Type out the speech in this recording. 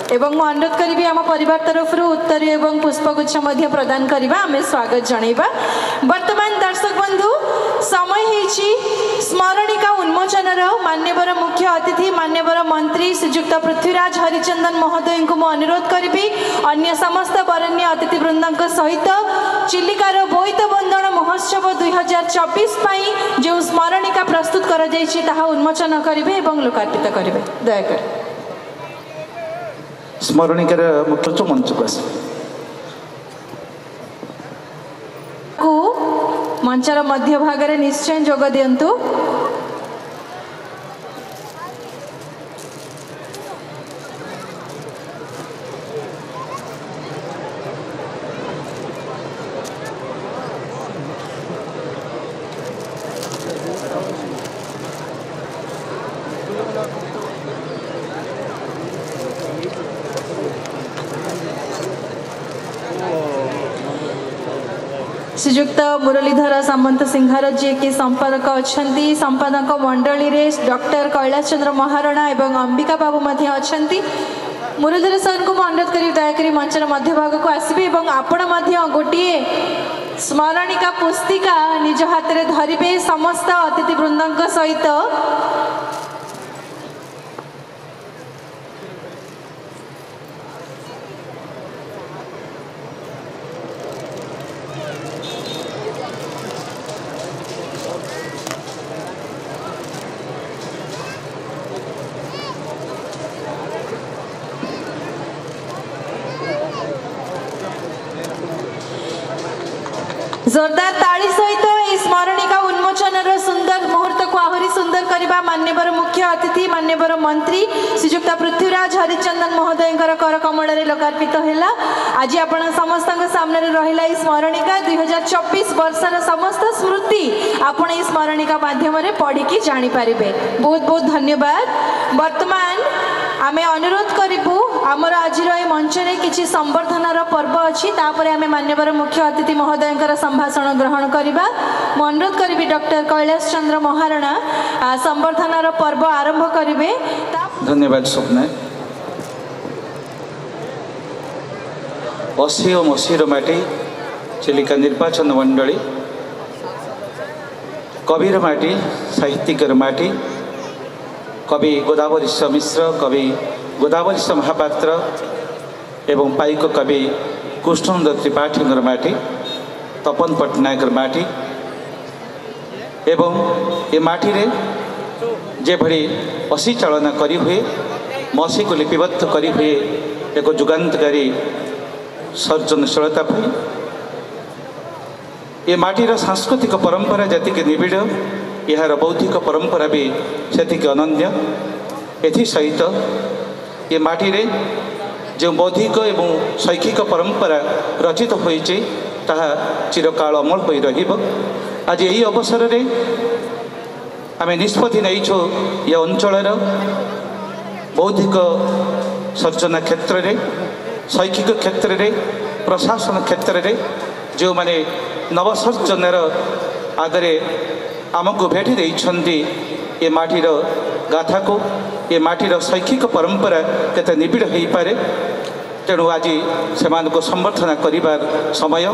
एवं मु अनुरोध करी आम परिवार तरफ उत्तर एवं पुष्पगुच्छ प्रदान करवा आम स्वागत जनइबा। वर्तमान दर्शक बंधु समय होइछि स्मरणिका उन्मोचन मान्यवर मुख्य अतिथि मान्यवर मंत्री श्रीजुक्त पृथ्वीराज हरिचंदन महोदय को मु अनुरोध करी अन्य समस्त वरण्य अतिथि वृंद सहित चिलिकार बोईत बंदन महोत्सव 2024 जो स्मरणिका प्रस्तुत कर उन्मोचन करेंगे और लोकार्पित करेंगे। दयाकर स्मरणिकार मुख्य मंच को मंचर मध्य भाग में निश्चय जोग दिंतु। श्रीजुक्त मुरलीधर सामंत सिंहार जी की संपादक अच्छा संपादक मंडली रे डॉक्टर कैलाश चंद्र महारणा एवं अंबिका बाबू अच्छा। मुरलीधर सर को अनुरोध करी दयाकोरी मंचर मध्य भाग को आसबे और आपण गोटे स्मरणिका पुस्तिका निज हाथ में धरवे समस्त अतिथि वृंद सहित। जोरदार ताली सहित स्मरणिका उन्मोचन सुंदर मुहूर्त को आहरी सुंदर करने मान्यवर मुख्य अतिथि मान्यवर मंत्री श्रीजुक्त पृथ्वीराज हरिचंदन महोदय कर कमल लोकार्पित है। आज आपण समस्त सामने रहा स्मरणिका 2024 वर्षर समस्त स्मृति आपण स्मरणिका माध्यम पढ़ी जानीपर। बहुत बहुत धन्यवाद। वर्तमान आमे अनुरोध करूँ आमर आज मंच में किसी संबर्धनार पर्व अच्छी आम मान्यवर मुख्य अतिथि महोदय संभाषण ग्रहण करवा। अनुरोध करी डॉक्टर कैलाश चंद्र महारणा संबर्धनार पर्व आरंभ करेंगे। धन्यवाद स्वप्ना। 80 और 80 माटी चिलिका निर्वाचन मंडली कविर माटी साहित्यिकर माटी कवि गोदावरी मिश्र कवि गोदावरी महापात्र एवं पाइक कवि कृष्णनंद त्रिपाठी माटी तपन पट्टनायक माटी एवं ये माटी रे जे भली असी चालना करी हुए मसी को लिपिबद्ध करी हुए एक जुगांतकारी सर्जनशीलता ये माटीर सांस्कृतिक परंपरा जतिक निबिड़ यार बौद्धिक परंपरा भी सेतिक अनन्य। एथि सहित ये माटी रे जो बौद्धिक एवं शैक्षिक परंपरा रचित होइछि ताहा चिरकाल अमल होई रहिबो। आज यही अवसर रे आमे निष्पत्ति नैछो ये अंचलर बौद्धिक सर्जना क्षेत्र रे शैक्षिक क्षेत्र रे प्रशासन क्षेत्र रे जो माने नवसर्जनार आगरे आमको भेटी देइछन्ति ये माटीर गाथा को ये माटीर शैक्षिक परंपरा केते निबिड़ हो पारे। तेणु आज से संबर्धना करिबार समय।